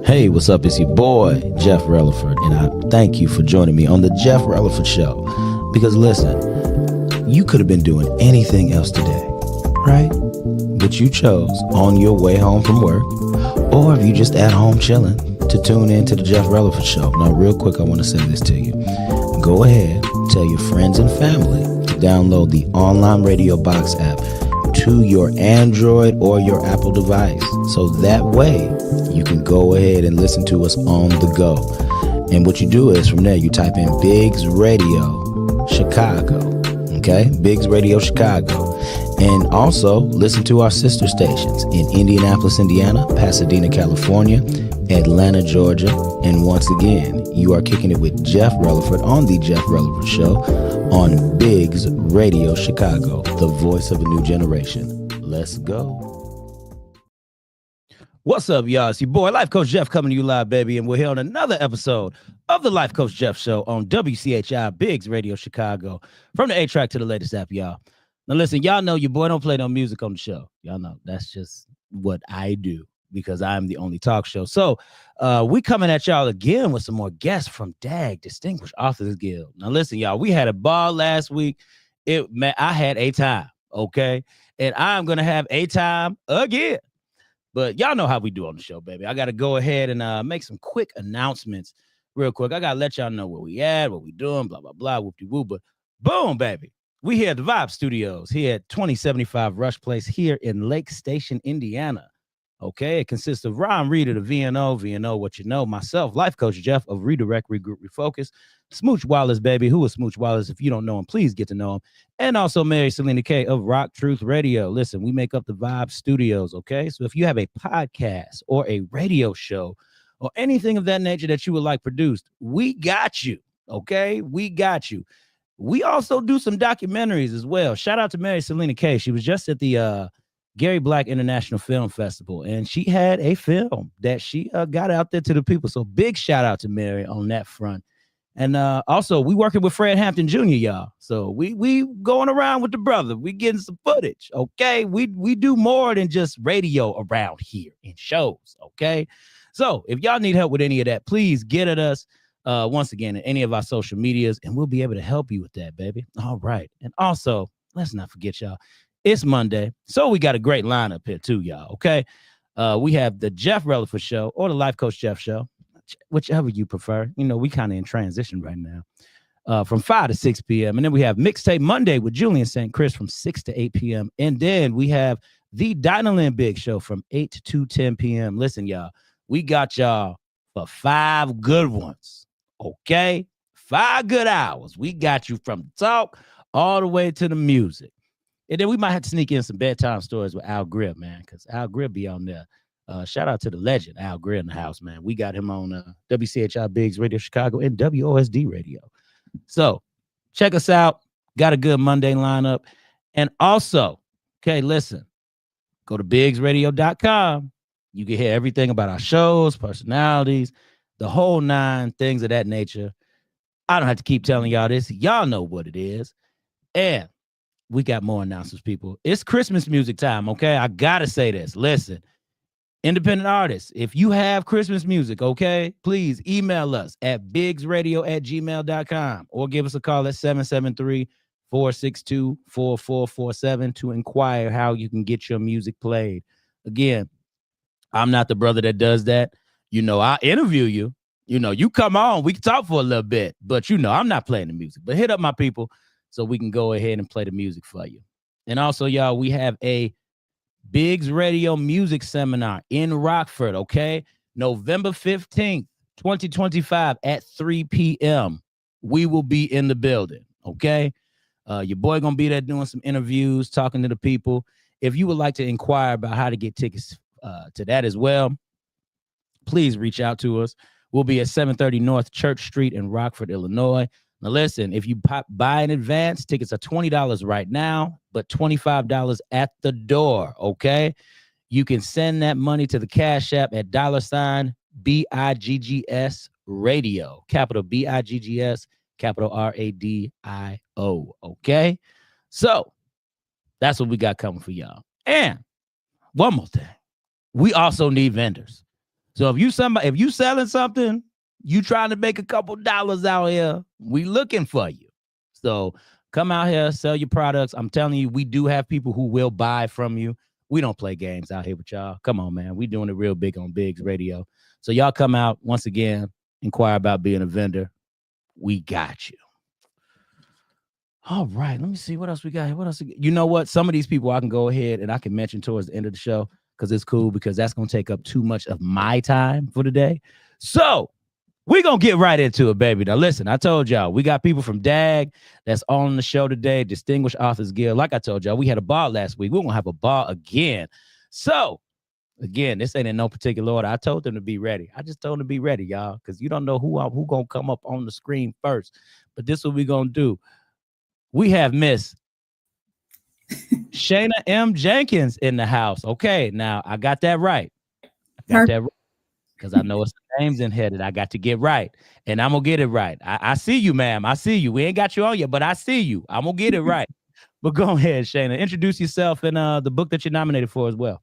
Hey, what's up? It's your boy, Jeff Relaford, and I thank you for joining me on the Jeff Relaford Show. Because listen, you could have been doing anything else today, right? But you chose on your way home from work, or if you just at home chilling, to tune in to the Jeff Relaford Show. Now, real quick, I want to say this to you. Go ahead, tell your friends and family to download the online Radio Box app to your Android or your Apple device. So that way you can go ahead and listen to us on the go. And what you do is from there, you type in Biggs Radio Chicago. Okay? Biggs Radio Chicago. And also listen to our sister stations in Indianapolis, Indiana, Pasadena, California, Atlanta, Georgia. And once again, you are kicking it with Jeff Relaford on the Jeff Relaford Show on Biggs Radio Chicago, the voice of a new generation. Let's go. What's up, y'all? It's your boy, Life Coach Jeff, coming to you live, baby. And we're here on another episode of the Life Coach Jeff Show on WCHI Biggs Radio Chicago. From the A-Track to the latest app, y'all. Now, listen, y'all know your boy don't play no music on the show. Y'all know that's just what I do because I'm the only talk show. So we coming at y'all again with some more guests from DAG, Distinguished Authors Guild. Now, listen, y'all, we had a ball last week. I had a time, okay? And I'm going to have a time again. But y'all know how we do on the show, baby. I got to go ahead and make some quick announcements real quick. I got to let y'all know where we at, what we doing, blah, blah, blah, whoop-de-whoop. But boom, baby. We here at the Vibe Studios here at 2075 Rush Place here in Lake Station, Indiana. Okay, it consists of Ron Reed of the VNO, what you know, myself, Life Coach Jeff of Redirect, Regroup, Refocus, Smooch Wallace, baby. Who is Smooch Wallace? If you don't know him, please get to know him. And also Mary Selena K of Rock Truth Radio. Listen, we make up the Vibe Studios, okay? So if you have a podcast or a radio show or anything of that nature that you would like produced, we got you, okay? We got you. We also do some documentaries as well. Shout out to Mary Selena K. She was just at the Gary Black International Film Festival, and she had a film that she got out there to the people. So big shout out to Mary on that front. And also, we working with Fred Hampton Jr., y'all. So we going around with the brother. We getting some footage, okay? We do more than just radio around here in shows, okay? So if y'all need help with any of that, please get at us. Once again, at any of our social medias, and we'll be able to help you with that, baby. All right. And also, let's not forget, y'all, it's Monday, so we got a great lineup here too, y'all, okay? We have the Jeff Relaford Show or the Life Coach Jeff Show, whichever you prefer. You know, we kind of in transition right now, from 5 to 6 p.m. And then we have Mixtape Monday with Julian St. Chris from 6 to 8 p.m. And then we have the Dynalin Big Show from 8 to 10 p.m. Listen, y'all, we got y'all for 5 good ones. Okay, 5 good hours. We got you from the talk all the way to the music. And then we might have to sneak in some bedtime stories with Al Greer, man, because Al Greer be on there. Shout out to the legend, Al Greer in the house, man. We got him on WCHI Biggs Radio Chicago and WOSD Radio. So check us out. Got a good Monday lineup. And also, okay, listen, go to BiggsRadio.com. You can hear everything about our shows, personalities, the whole 9, things of that nature. I don't have to keep telling y'all this. Y'all know what it is. And we got more announcements, people. It's Christmas music time, okay? I got to say this. Listen, independent artists, if you have Christmas music, okay, please email us at biggsradio@gmail.com or give us a call at 773-462-4447 to inquire how you can get your music played. Again, I'm not the brother that does that. You know, I'll interview you. You know, you come on, we can talk for a little bit, but you know, I'm not playing the music. But hit up my people so we can go ahead and play the music for you. And also, y'all, we have a Biggs Radio Music Seminar in Rockford, okay? November 15th, 2025 at 3 p.m. We will be in the building, okay? Your boy gonna be there doing some interviews, talking to the people. If you would like to inquire about how to get tickets to that as well, please reach out to us. We'll be at 730 North Church Street in Rockford, Illinois. Now, listen, if you buy in advance, tickets are $20 right now, but $25 at the door, okay? You can send that money to the Cash App at $BIGGS Radio, capital BIGGS, capital RADIO, okay? So that's what we got coming for y'all. And one more thing. We also need vendors. So if you selling something, you trying to make a couple dollars out here, we looking for you. So come out here, sell your products. I'm telling you, we do have people who will buy from you. We don't play games out here with y'all. Come on, man. We doing it real big on Biggs Radio. So y'all come out once again, inquire about being a vendor. We got you. All right, let me see what else we got here. What else? You know what? Some of these people I can go ahead and I can mention towards the end of the show because it's cool because that's going to take up too much of my time for the day. So we're going to get right into it, baby. Now, listen, I told y'all, we got people from DAG that's on the show today, Distinguished Authors Guild. Like I told y'all, we had a ball last week. We're going to have a ball again. So, again, this ain't in no particular order. I told them to be ready. I just told them to be ready, y'all, because you don't know who going to come up on the screen first. But this is what we're going to do. We have Miss Shayna M. Jenkins in the house. Okay, now I got that right. Because I know it's the names in here that I got to get right. And I'm going to get it right. I see you, ma'am. I see you. We ain't got you on yet, but I see you. I'm going to get it right. But go ahead, Shayna. Introduce yourself and the book that you're nominated for as well.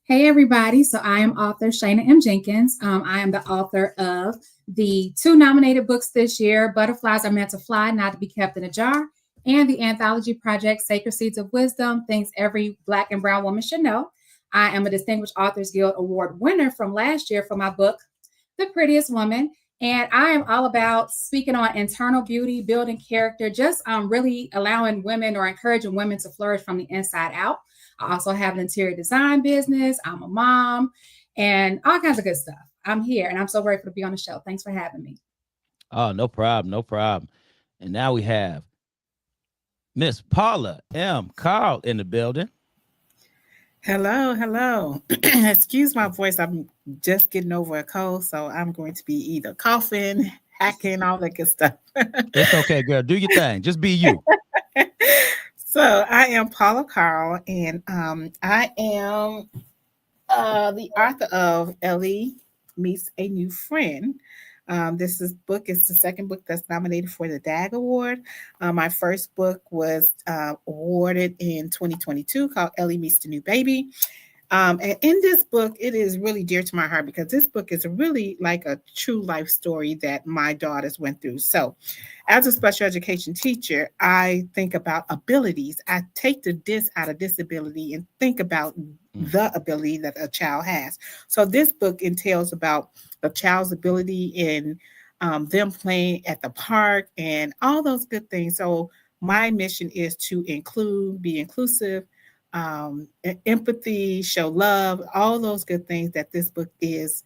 Hey, everybody. So I am author Shayna M. Jenkins. I am the author of the 2 nominated books this year, Butterflies Are Meant to Fly, Not to Be Kept in a Jar, and the anthology project, Sacred Seeds of Wisdom, Things Every Black and Brown Woman Should Know. I am a Distinguished Authors Guild Award winner from last year for my book, The Prettiest Woman. And I am all about speaking on internal beauty, building character, just really allowing women or encouraging women to flourish from the inside out. I also have an interior design business. I'm a mom and all kinds of good stuff. I'm here and I'm so grateful to be on the show. Thanks for having me. Oh, no problem. No problem. And now we have Miss Paula M. Carl in the building. Hello. Excuse my voice. I'm just getting over a cold, so I'm going to be either coughing, hacking, all that good stuff. It's okay, girl. Do your thing. Just be you. So I am Paula Carl, and I am the author of Ellie Meets a New Friend. This book is the second book that's nominated for the DAG Award. My first book was awarded in 2022 called Ellie Meets the New Baby. And in this book, it is really dear to my heart because this book is really like a true life story that my daughters went through. So as a special education teacher, I think about abilities. I take the dis out of disability and think about the ability that a child has. So this book entails about a child's ability in them playing at the park and all those good things. So my mission is to include, be inclusive, empathy, show love, all those good things that this book is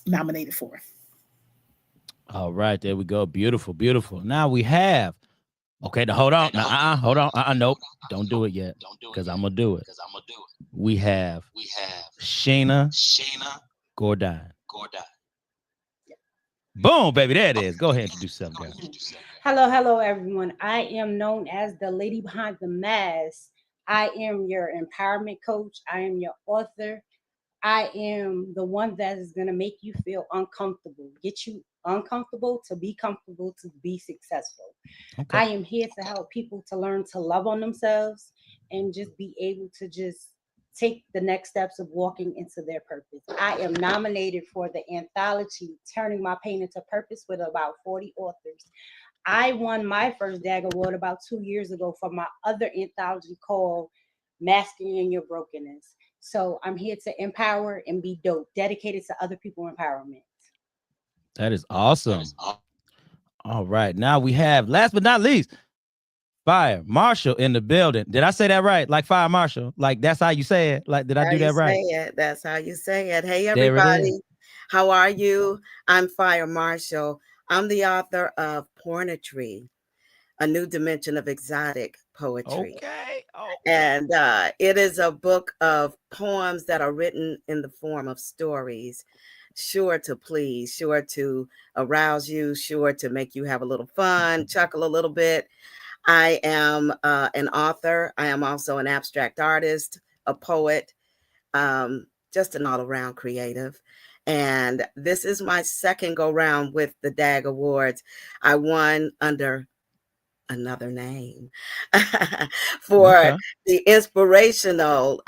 nominated for. All right, there we go. Beautiful. Now we have. Okay, now hold on. Hold on. Nope. Don't do it yet. Because I'm gonna do it. We have Shayna Gordon. Boom, baby. There it is. Go ahead and introduce yourself, girl. Hello, everyone. I am known as the lady behind the mask. I am your empowerment coach. I am your author. I am the one that is going to make you feel uncomfortable, get you uncomfortable to be comfortable, to be successful. Okay. I am here to help people to learn to love on themselves and just be able to just take the next steps of walking into their purpose. I am nominated for the anthology, Turning My Pain into Purpose, with about 40 authors. I won my first DAG award about 2 years ago for my other anthology called Masking in Your Brokenness. So I'm here to empower and be dope, dedicated to other people empowerment. That is awesome. All right. Now we have, last but not least, Fire Marshall in the building. Did I say that right? Like Fire Marshall? Like that's how you say it? Like, did I do that right? That's how you say it. Hey, everybody. How are you? I'm Fire Marshall. I'm the author of Pornetry, A New Dimension of Exotic Poetry. Okay. And it is a book of poems that are written in the form of stories, sure to please, sure to arouse you, sure to make you have a little fun, chuckle a little bit. I am an author. I am also an abstract artist, a poet, just an all-around creative. And this is my second go-round with the DAG Awards. I won under another name for the inspirational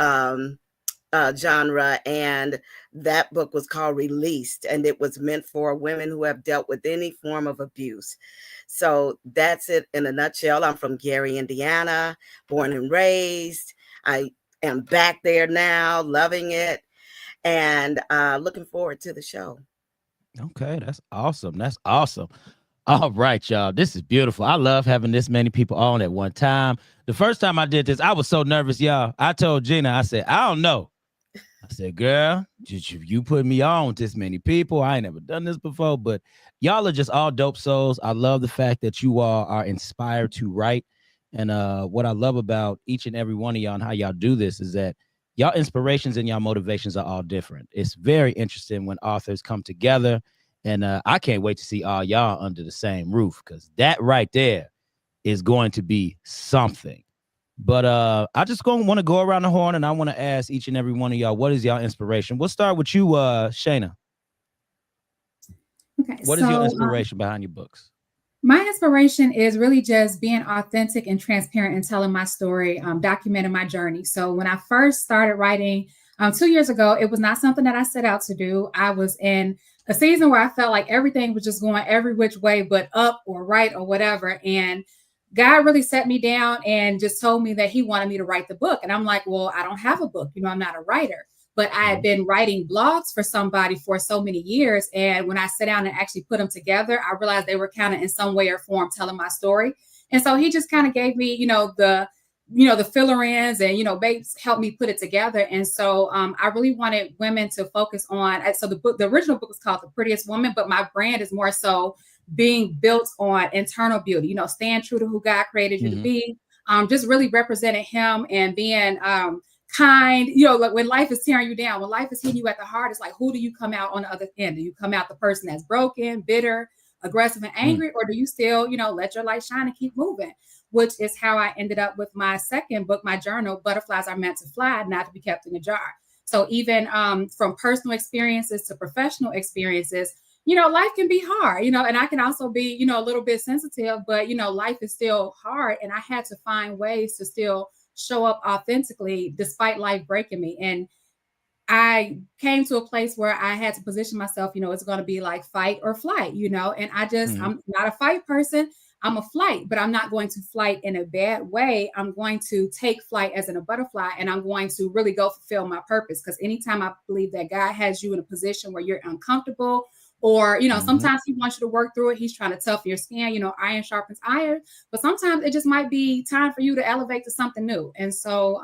genre, and that book was called Released, and it was meant for women who have dealt with any form of abuse. So that's it in a nutshell. I'm from Gary, Indiana, born and raised. I am back there now, loving it, and looking forward to the show. Okay, that's awesome. That's awesome. All right, y'all. This is beautiful. I love having this many people on at one time. The first time I did this, I was so nervous, y'all. I told Gina, I said, I don't know. I said, girl, you put me on with this many people. I ain't never done this before, but y'all are just all dope souls. I love the fact that you all are inspired to write. And what I love about each and every one of y'all and how y'all do this is that y'all inspirations and y'all motivations are all different. It's very interesting when authors come together. And I can't wait to see all y'all under the same roof, because that right there is going to be something. But I just want to go around the horn, and I want to ask each and every one of y'all, what is y'all inspiration? We'll start with you, Shayna. Okay, What is your inspiration behind your books? My inspiration is really just being authentic and transparent and telling my story, documenting my journey. So when I first started writing 2 years ago, it was not something that I set out to do. I was in a season where I felt like everything was just going every which way, but up or right or whatever. And God really set me down and just told me that he wanted me to write the book. And I'm like, well, I don't have a book. I'm not a writer. But I had been writing blogs for somebody for so many years. And when I sat down and actually put them together, I realized they were kind of in some way or form telling my story. And so he just kind of gave me, the filler ins and, Babes helped me put it together. And so I really wanted women to focus on. So the original book was called The Prettiest Woman, but my brand is more so being built on internal beauty, staying true to who God created you to be, just really representing him and being kind, like when life is tearing you down, when life is hitting you at the heart, it's like, who do you come out on the other end? Do you come out the person that's broken, bitter, aggressive, and angry, or do you still, let your light shine and keep moving? Which is how I ended up with my second book, my journal, Butterflies Are Meant to Fly, Not to Be Kept in a Jar. So even from personal experiences to professional experiences, life can be hard, and I can also be, a little bit sensitive, but, life is still hard. And I had to find ways to still show up authentically despite life breaking me. And I came to a place where I had to position myself, it's going to be like fight or flight, and I'm not a fight person. I'm a flight, but I'm not going to flight in a bad way. I'm going to take flight as in a butterfly, and I'm going to really go fulfill my purpose. Because anytime I believe that God has you in a position where you're uncomfortable, or, sometimes he wants you to work through it. He's trying to toughen your skin, iron sharpens iron. But sometimes it just might be time for you to elevate to something new. And so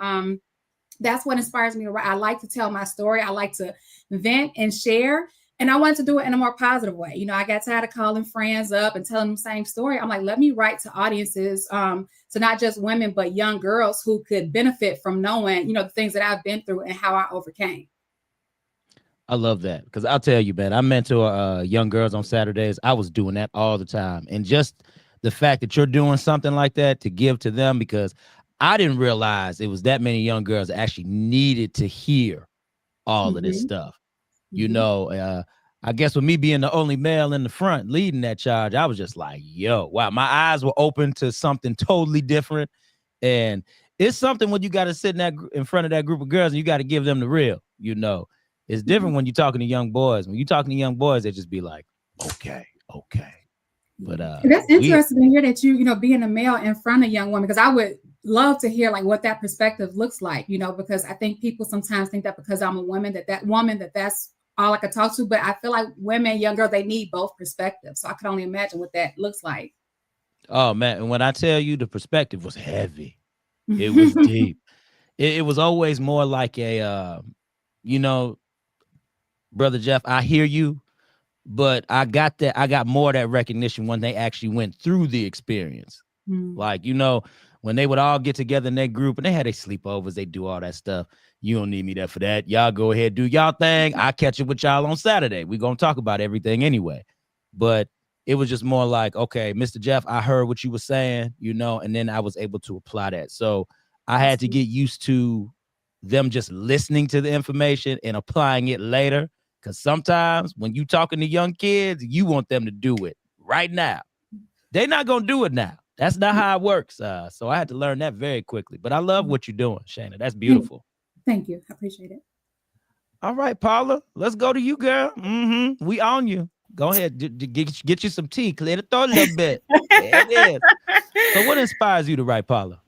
that's what inspires me to write. I like to tell my story. I like to vent and share. And I wanted to do it in a more positive way. I got tired of calling friends up and telling them the same story. I'm like, let me write to audiences, to not just women, but young girls who could benefit from knowing, the things that I've been through and how I overcame. I love that, because I'll tell you, man, I mentor young girls on Saturdays. I was doing that all the time. And just the fact that you're doing something like that to give to them, because I didn't realize it was that many young girls that actually needed to hear all of this stuff. I guess with me being the only male in the front leading that charge, I was just like, yo, wow, my eyes were open to something totally different. And it's something when you got to sit in front of that group of girls and you got to give them the real, It's different when you're talking to young boys. When you're talking to young boys, they just be like, okay. But that's interesting to hear that you being a male in front of young women, because I would love to hear like what that perspective looks like, because I think people sometimes think that because I'm a woman, that's all I could talk to. But I feel like women, young girls, they need both perspectives. So I can only imagine what that looks like. Oh man, and when I tell you, the perspective was heavy, it was deep. It was always more like a, Brother Jeff, I hear you, but I got more of that recognition when they actually went through the experience. Like, when they would all get together in their group and they had their sleepovers, they do all that stuff. You don't need me there for that. Y'all go ahead, do y'all thing. I catch up with y'all on Saturday. We're going to talk about everything anyway. But it was just more like, okay, Mr. Jeff, I heard what you were saying, and then I was able to apply that. So I had to get used to them just listening to the information and applying it later. Because sometimes when you talking to young kids, you want them to do it right now. They're not going to do it now. That's not how it works. So I had to learn that very quickly. But I love what you're doing, Shayna. That's beautiful. Thank you. I appreciate it. All right, Paula, let's go to you, girl. We on you. Go ahead, get you some tea, clear the throat a little bit. There it is. So, what inspires you to write, Paula?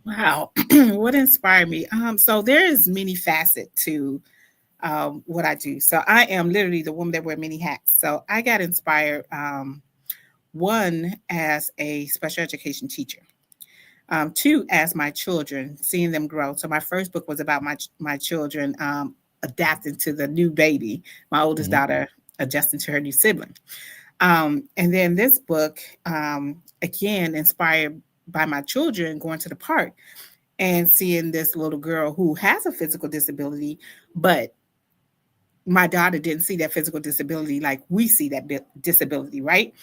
Wow, what inspired me? So there is many facet to what I do. So I am literally the woman that wear many hats. So I got inspired, one as a special education teacher, two as my children, seeing them grow. So my first book was about my children adapting to the new baby, my oldest daughter adjusting to her new sibling. And then this book, again, inspired by my children going to the park and seeing this little girl who has a physical disability, but my daughter didn't see that physical disability like we see that disability, right?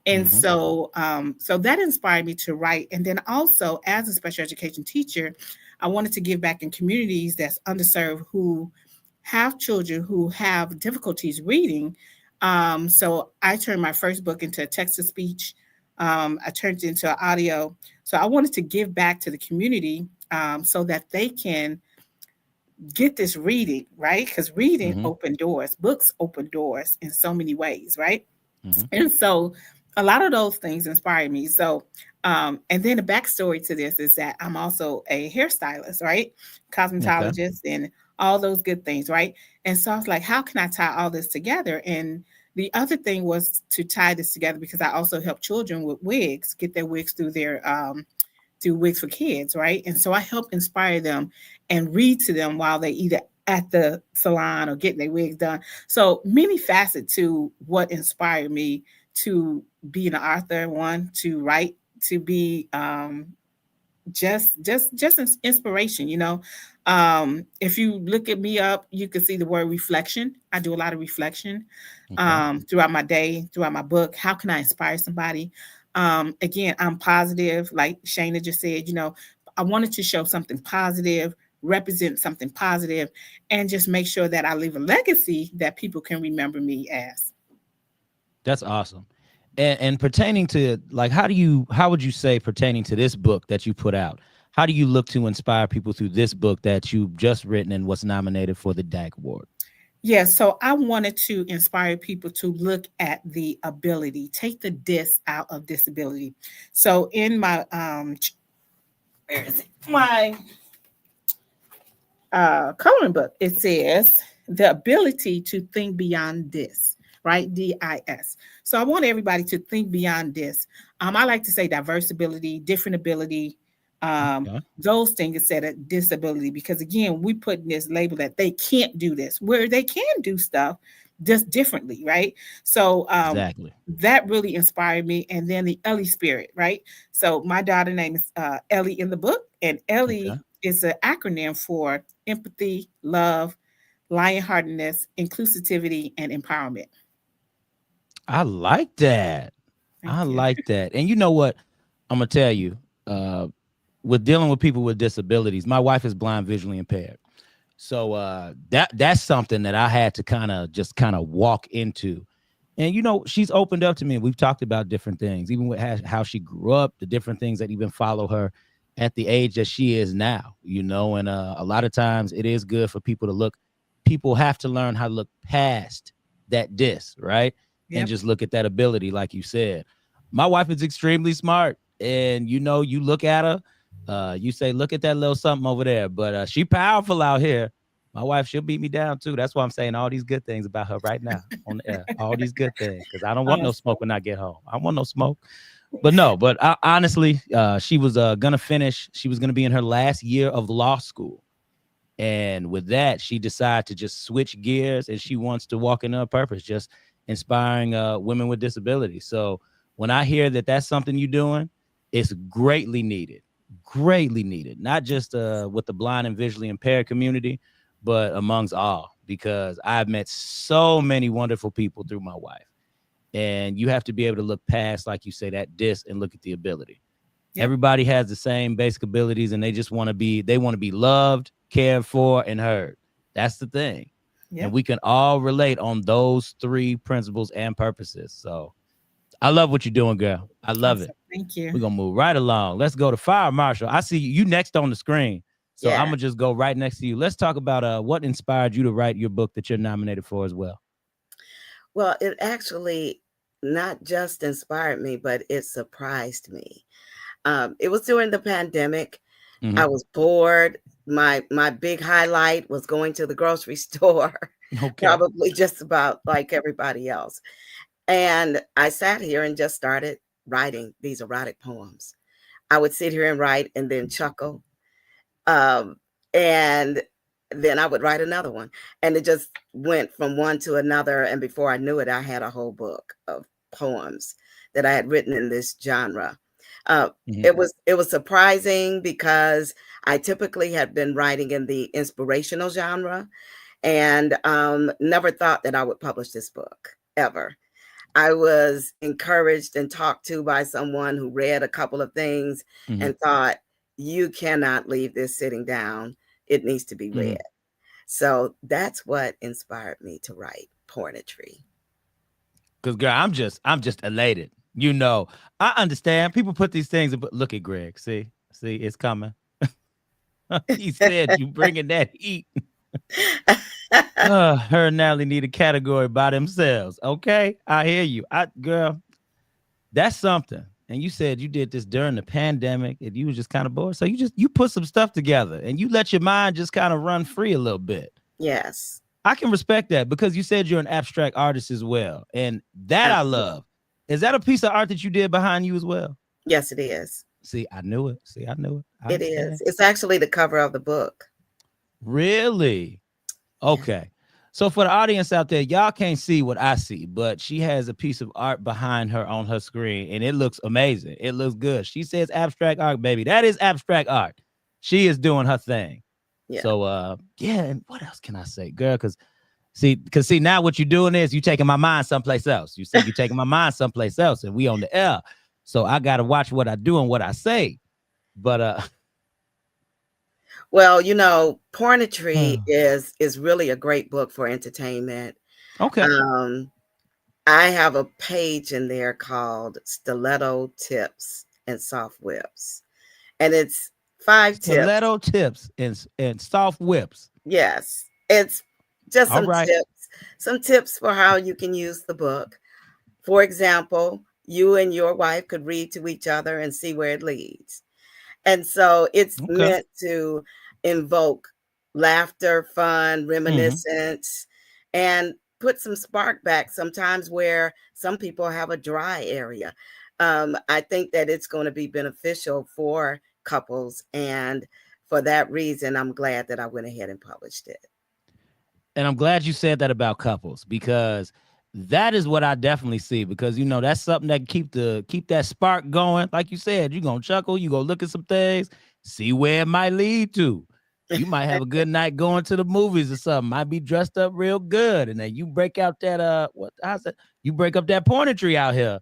And so that inspired me to write. And then also, as a special education teacher, I wanted to give back in communities that's underserved who have children who have difficulties reading. So I turned my first book into a text to speech. I turned it into audio. So I wanted to give back to the community so that they can get this reading, right? Because reading open doors, books open doors in so many ways, right? And so a lot of those things inspired me. So, and then the backstory to this is that I'm also a hairstylist, right? Cosmetologist and all those good things, right? And so I was like, how can I tie all this together? And the other thing was to tie this together because I also help children with wigs, get their wigs through their do Wigs for Kids, right? And so I help inspire them and read to them while they either at the salon or getting their wigs done. So many facets to what inspired me to be an author, one, to write, to be just inspiration, you know. If you look at me up, you can see the word reflection. I do a lot of reflection throughout my day, throughout my book. How can I inspire somebody? Again, I'm positive, like Shayna just said, you know, I wanted to show something positive, represent something positive, and just make sure that I leave a legacy that people can remember me as. That's awesome. And pertaining to, like, how would you say, pertaining to this book that you put out, how do you look to inspire people through this book that you've just written and was nominated for the DAC Award? Yeah, so I wanted to inspire people to look at the ability, take the dis out of disability. So in my where is it? My coloring book, it says the ability to think beyond this, right? DIS. So I want everybody to think beyond this. I like to say diverse ability, different ability, those things instead of disability, because again, we put in this label that they can't do this, where they can do stuff just differently, right? So Exactly. that really inspired me. And then the Ellie spirit, right? So my daughter name is Ellie in the book, and Ellie is an acronym for empathy, love, lionheartedness, inclusivity, and empowerment. I like that. I like that. And you know what? I'm gonna tell you, with dealing with people with disabilities, my wife is blind, visually impaired. So that's something that I had to kind of walk into. And you know, she's opened up to me. We've talked about different things, even with how she grew up, the different things that even follow her at the age that she is now, you know. And a lot of times it is good for people have to learn how to look past that right? And just look at that ability, like you said. My wife is extremely smart, and you know, you look at her, you say, look at that little something over there, but she powerful out here. My wife, she'll beat me down too. That's why I'm saying all these good things about her right now on the air. All these good things, because I don't want no smoke when I get home. I don't want no smoke. But honestly, she was gonna finish. She was gonna be in her last year of law school, and with that, she decided to just switch gears, and she wants to walk in her purpose, just inspiring women with disabilities. So when I hear that that's something you're doing, it's greatly needed. Greatly needed, not just with the blind and visually impaired community, but amongst all, because I've met so many wonderful people through my wife. And you have to be able to look past, like you say, that and look at the ability. Everybody has the same basic abilities, and they just want to be loved, cared for, and heard. That's the thing. And we can all relate on those three principles and purposes. So I love what you're doing, girl. I love it. Thank you. We're gonna move right along. Let's go to Fire Marshal. I see you next on the screen. So I'm Yeah. gonna just go right next to you. Let's talk about what inspired you to write your book that you're nominated for as well. Well, it actually not just inspired me, but it surprised me. It was during the pandemic. Mhm. I was bored. My big highlight was going to the grocery store, Okay. probably just about like everybody else. And I sat here and just started writing these erotic poems. I would sit here and write and then chuckle. Um, and then I would write another one. And it just went from one to another. And before I knew it, I had a whole book of poems that I had written in this genre. Uh, Mhm. it was surprising because I typically had been writing in the inspirational genre, and never thought that I would publish this book ever. I was encouraged and talked to by someone who read a couple of things Mhm. and thought, you cannot leave this sitting down. It needs to be read. Mhm. So that's what inspired me to write Pornetry. Cause girl, I'm just elated. You know, I understand people put these things. But look at Greg. See, it's coming. He said you bringing that heat. Her and Natalie need a category by themselves. Okay, I hear you. Girl, that's something. And you said you did this during the pandemic and you was just kind of bored. So you put some stuff together and you let your mind just kind of run free a little bit. Yes, I can respect that because you said you're an abstract artist as well. And that I absolutely. love. Is that a piece of art that you did behind you as well? Yes, it is. See, I knew it. See, I knew it. I It is. understand. It's actually the cover of the book. Really? Yeah. Okay. So for the audience out there, y'all can't see what I see, but she has a piece of art behind her on her screen, and it looks amazing. It looks good. She says abstract art, baby. That is abstract art. She is doing her thing. Yeah. So yeah, and what else can I say, girl? Because now what you're doing is you taking my mind someplace else. You see, you taking my mind someplace else, and we on the air. So I gotta watch what I do and what I say. But Well, Pornetry is really a great book for entertainment. okay. Um, I have a page in there called Stiletto Tips and Soft Whips. And it's 5 tips. Stiletto tips and soft whips. Yes. It's just All right. some tips for how you can use the book. For example, you and your wife could read to each other and see where it leads. And so it's Okay. meant to invoke laughter, fun, Mhm. reminiscence, and put some spark back sometimes where some people have a dry area. I think that it's going to be beneficial for couples. And for that reason, I'm glad that I went ahead and published it. And I'm glad you said that about couples because that is what I definitely see because that's something that keep that spark going. Like you said, you're gonna chuckle, you go look at some things, see where it might lead to. You might have a good night going to the movies or something. Might be dressed up real good, and then you break out that how's that? You break up that pornetry out here,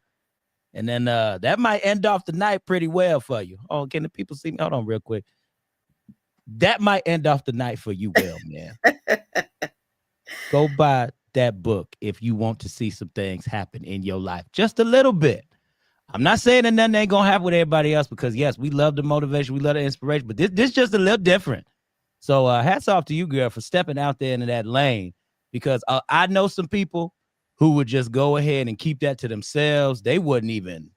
and then that might end off the night pretty well for you. Oh, can the people see me? Hold on, real quick. That might end off the night for you, well, man. Go buy that book if you want to see some things happen in your life, just a little bit. I'm not saying that nothing ain't gonna happen with everybody else because yes, we love the motivation, we love the inspiration, but this just a little different. So hats off to you, girl, for stepping out there into that lane because I know some people who would just go ahead and keep that to themselves. They wouldn't even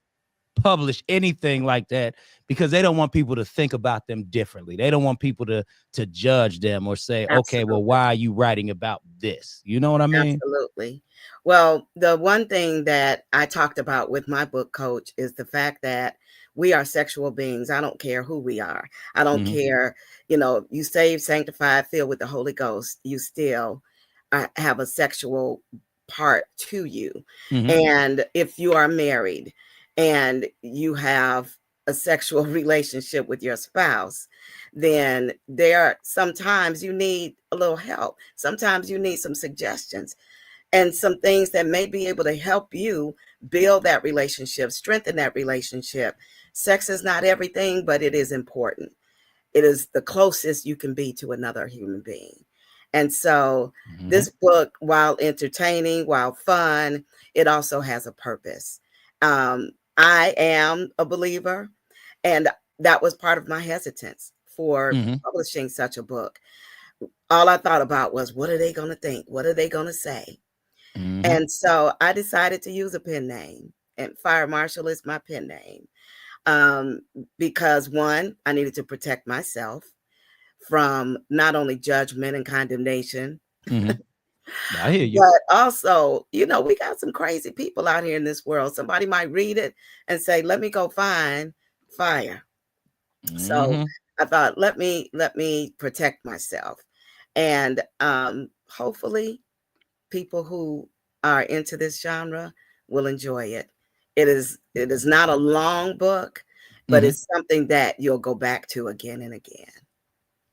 publish anything like that because they don't want people to think about them differently. They don't want people to judge them or say, okay, well, Absolutely. why are you writing about this? You know what I mean? Absolutely. Well, the one thing that I talked about with my book coach is the fact that we are sexual beings. I don't care who we are. I don't Mm-hmm. care, you saved, sanctified, filled with the Holy Ghost, you still have a sexual part to you. Mm-hmm. And if you are married and you have a sexual relationship with your spouse, then sometimes you need a little help. Sometimes you need some suggestions and some things that may be able to help you build that relationship, strengthen that relationship. Sex is not everything, but it is important. It is the closest you can be to another human being. And so Mm-hmm. this book, while entertaining, while fun, it also has a purpose. I am a believer, and that was part of my hesitance for publishing such a book. All I thought about was, what are they going to think? What are they going to say? And so I decided to use a pen name, and Fire Marshal is my pen name. Because one, I needed to protect myself from not only judgment and condemnation, I hear you. but also, you know, we got some crazy people out here in this world. Somebody might read it and say, let me go find fire. So I thought, let me protect myself. And hopefully people who are into this genre will enjoy it. It is not a long book, but it's something that you'll go back to again and again.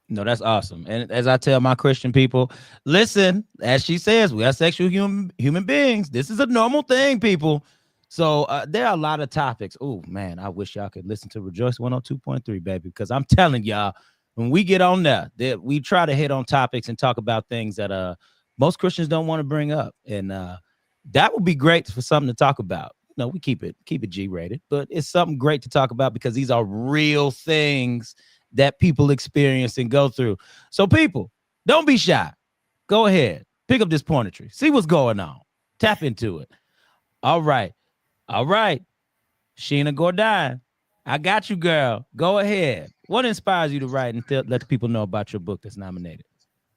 No, that's awesome. And as I tell my Christian people, listen, as she says, we are sexual human beings. This is a normal thing, people. So there are a lot of topics. Oh, man, I wish y'all could listen to Rejoice 102.3, baby, because I'm telling y'all, when we get on there, we try to hit on topics and talk about things that most Christians don't want to bring up. And that would be great for something to talk about. No, we keep it G-rated, but it's something great to talk about because these are real things that people experience and go through. So people, don't be shy. Go ahead. Pick up this poetry. See what's going on. Tap into it. All right. Sheena Gordine, I got you, girl. Go ahead. What inspires you to write and let the people know about your book that's nominated?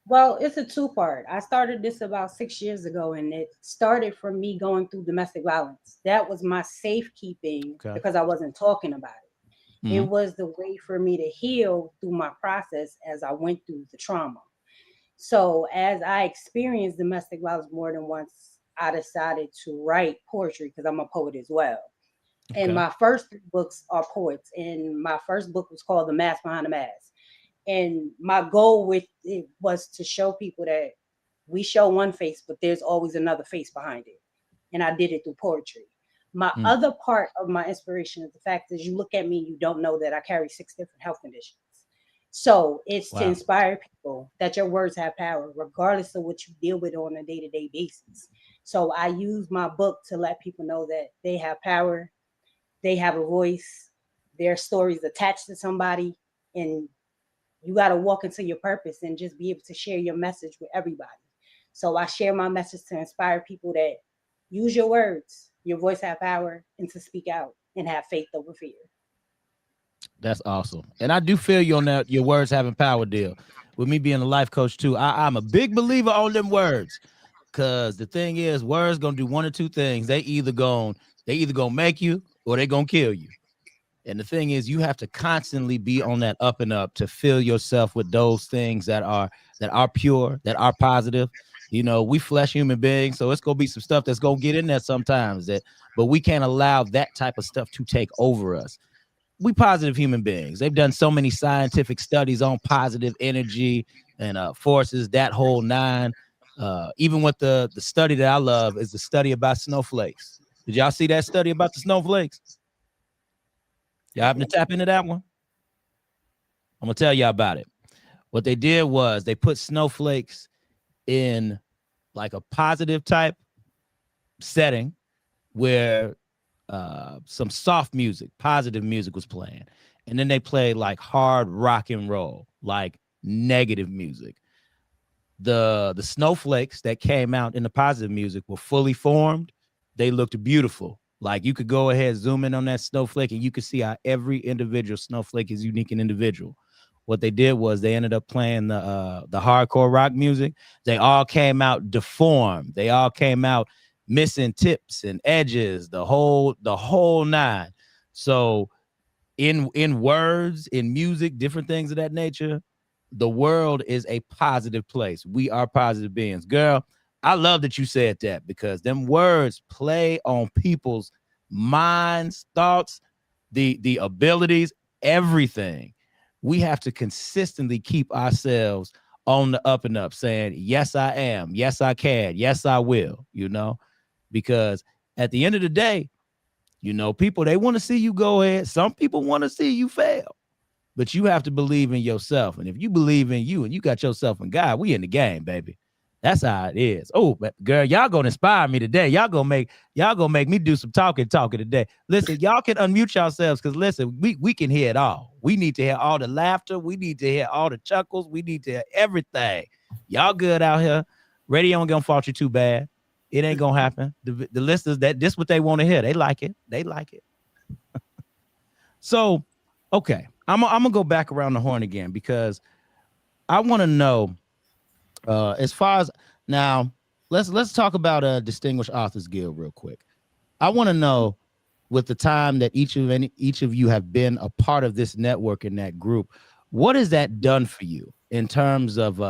Well, it's a two-part. I started this about 6 years ago, and it started from me going through domestic violence. That was my safekeeping because I wasn't talking about it. It was the way for me to heal through my process as I went through the trauma. So as I experienced domestic violence more than once, I decided to write poetry because I'm a poet as well. And my first 3 books are poets. And my first book was called The Mask Behind the Mask. And my goal with it was to show people that we show one face, but there's always another face behind it. And I did it through poetry. My other part of my inspiration is the fact that you look at me, you don't know that I carry 6 different health conditions. So it's to inspire people that your words have power, regardless of what you deal with on a day-to-day basis. So I use my book to let people know that they have power, they have a voice, their stories attached to somebody, and you got to walk into your purpose and just be able to share your message with everybody. So I share my message to inspire people that use your words. Your voice have power, and to speak out and have faith over fear. That's awesome. And I do feel you on that, your words having power deal. With me being a life coach too, I'm a big believer on them words. Cause the thing is, words gonna do one or two things. They either gonna make you or they gonna kill you. And the thing is, you have to constantly be on that up and up to fill yourself with those things that are pure, that are positive. You know, we flesh human beings, so it's gonna be some stuff that's gonna get in there sometimes. But we can't allow that type of stuff to take over us. We positive human beings. They've done so many scientific studies on positive energy and forces, that whole nine. Even with the study that I love is the study about snowflakes. Did y'all see that study about the snowflakes? Y'all happen to tap into that one? I'm gonna tell y'all about it. What they did was they put snowflakes in like a positive type setting where some soft music, positive music was playing. And then they played like hard rock and roll, like negative music. The snowflakes that came out in the positive music were fully formed. They looked beautiful. Like you could go ahead, zoom in on that snowflake, and you could see how every individual snowflake is unique and individual. What they did was they ended up playing the hardcore rock music. They all came out deformed. They all came out missing tips and edges, the whole nine. So in words, in music, different things of that nature, the world is a positive place. We are positive beings. Girl, I love that you said that because them words play on people's minds, thoughts, the abilities, everything. We have to consistently keep ourselves on the up and up saying, yes, I am. Yes, I can. Yes, I will, because at the end of the day, people, they want to see you go ahead. Some people want to see you fail, but you have to believe in yourself. And if you believe in you and you got yourself in God, we in the game, baby. That's how it is. Oh, but girl, y'all gonna inspire me today. Y'all gonna make me do some talking today. Listen, y'all can unmute yourselves because listen, we can hear it all. We need to hear all the laughter. We need to hear all the chuckles. We need to hear everything. Y'all good out here. Radio ain't gonna fault you too bad. It ain't gonna happen. The listeners, this what they want to hear. They like it. They like it. So, okay, I'm gonna go back around the horn again because I want to know. As far as now, let's talk about a Distinguished Authors Guild real quick. I want to know, with the time that each of you have been a part of this network in that group, what has that done for you in terms of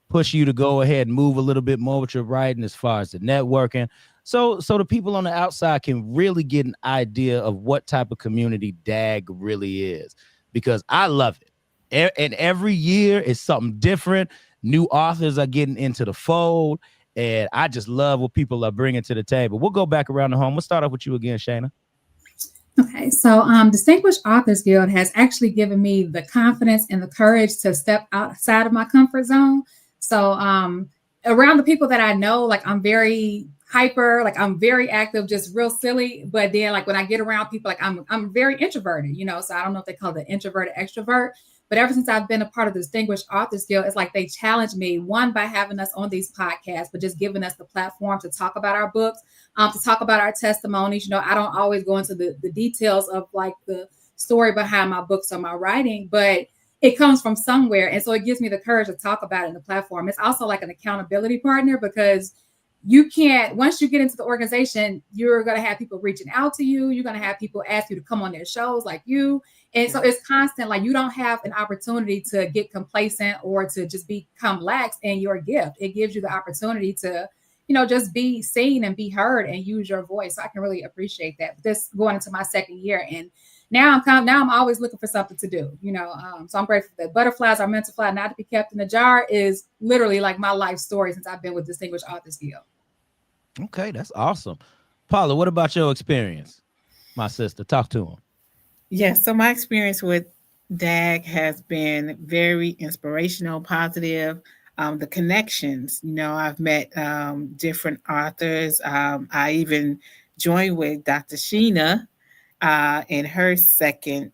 push you to go ahead and move a little bit more with your writing as far as the networking, so the people on the outside can really get an idea of what type of community DAG really is, because I love it. And every year is something different. New authors are getting into the fold, and I just love what people are bringing to the table. We'll go back around the home. We'll start off with you again, Shayna. Okay, so Distinguished Authors Guild has actually given me the confidence and the courage to step outside of my comfort zone. So around the people that I know, like I'm very hyper, like I'm very active, just real silly. But then like when I get around people, like I'm very introverted, so I don't know if they call it introverted extrovert. But ever since I've been a part of the Distinguished Authors Guild, it's like they challenge me, one, by having us on these podcasts, but just giving us the platform to talk about our books, to talk about our testimonies. I don't always go into the details of like the story behind my books or my writing, but it comes from somewhere. And so it gives me the courage to talk about it in the platform. It's also like an accountability partner, because you can't, once you get into the organization, you're going to have people reaching out to you. You're going to have people ask you to come on their shows like you. And so it's constant, like you don't have an opportunity to get complacent or to just become lax in your gift. It gives you the opportunity to, just be seen and be heard and use your voice. So I can really appreciate that. This going into my second year, and now I'm always looking for something to do, so I'm grateful that Butterflies Are Meant to Fly, Not to Be Kept in a Jar is literally like my life story since I've been with Distinguished Authors Guild. Okay, that's awesome. Paula, what about your experience? My sister, talk to him. Yes, so my experience with DAG has been very inspirational, positive. The connections, I've met different authors. I even joined with Dr. Sheena in her second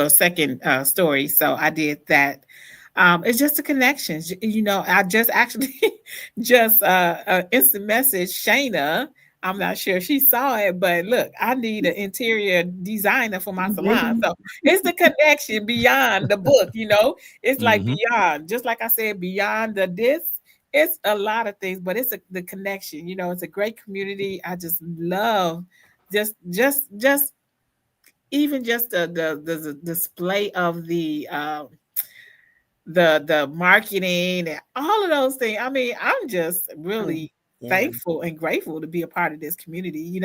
second story. So I did that. It's just the connections. I just actually just instant message Shayna. I'm not sure if she saw it, but look, I need an interior designer for my salon. So it's the connection beyond the book, It's like beyond, just like I said, beyond this. It's a lot of things, but it's the connection. It's a great community. I just love just even just the display of the marketing and all of those things. I mean, I'm just really thankful and grateful to be a part of this community.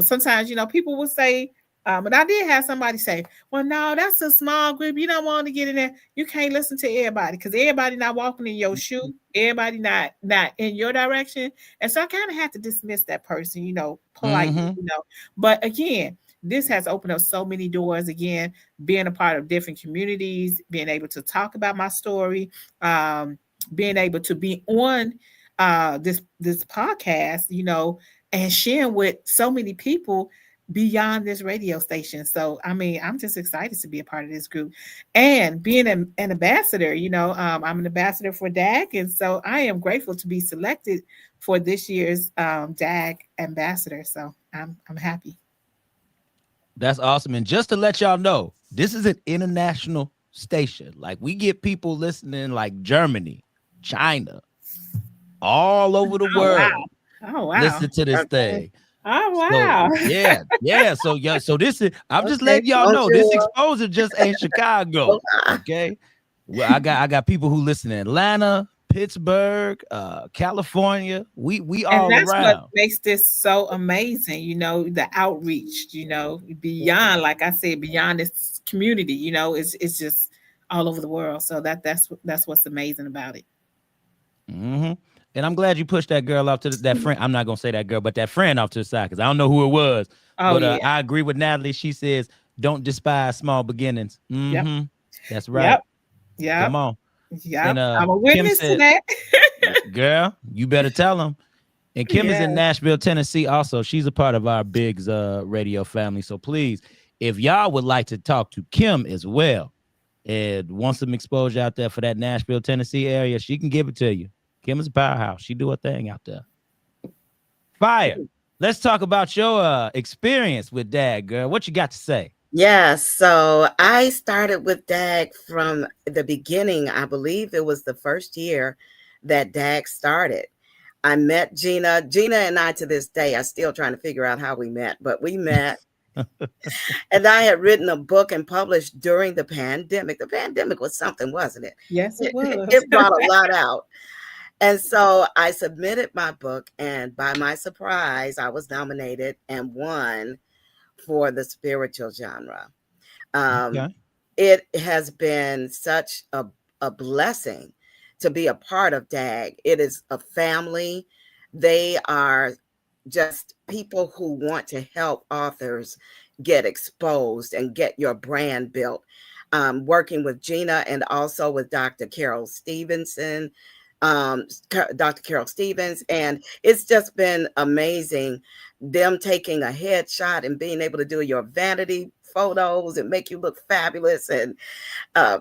Sometimes, people will say, and I did have somebody say, well, no, that's a small group. You don't want to get in there. You can't listen to everybody because everybody not walking in your shoe. Everybody not in your direction. And so I kind of had to dismiss that person, politely, But again, this has opened up so many doors. Again, being a part of different communities, being able to talk about my story, being able to be on this podcast, and sharing with so many people beyond this radio station. So, I mean, I'm just excited to be a part of this group and being an ambassador. I'm an ambassador for DAG, and so I am grateful to be selected for this year's DAG ambassador. So I'm happy. That's awesome. And just to let y'all know, this is an international station. Like we get people listening like Germany, China, all over the world. Wow. Oh, wow. Listen to this thing. Oh, wow. So, yeah. So this is, I'm just letting y'all know this exposure just ain't Chicago. Okay. Well, I got people who listen in Atlanta, Pittsburgh, California. We all and that's around. What makes this so amazing, the outreach, beyond, like I said, beyond this community, it's just all over the world. So that's what's amazing about it. Mm-hmm. And I'm glad you pushed that girl off to that friend. I'm not gonna say that girl, but that friend off to the side because I don't know who it was. But I agree with Natalie. She says, "Don't despise small beginnings." Mm-hmm. Yep. That's right. Yep. Come on. Yeah, And I'm a Kim witness to said, that. girl, you better tell them. And Kim is in Yes. Nashville, Tennessee. Also, she's a part of our Biggs radio family. So please, if y'all would like to talk to Kim as well and want some exposure out there for that Nashville, Tennessee area, she can give it to you. Kim is a powerhouse. She do her thing out there. Fire. Let's talk about your experience with Dad, girl. What you got to say? Yes, so I started with DAG from the beginning. I believe it was the first year that DAG started. I met Gina. Gina and I, to this day, are still trying to figure out how we met, but we met. And I had written a book and published during the pandemic. The pandemic was something, wasn't it? Yes, it was. It brought a lot out. And so I submitted my book, and by my surprise, I was nominated and won for the spiritual genre. Okay. It has been such a blessing to be a part of DAG. It is a family. They are just people who want to help authors get exposed and get your brand built. Working with Gina and also with Dr. Carol Stevenson, Dr. Carol Stevens, and it's just been amazing. Them taking a headshot and being able to do your vanity photos and make you look fabulous, and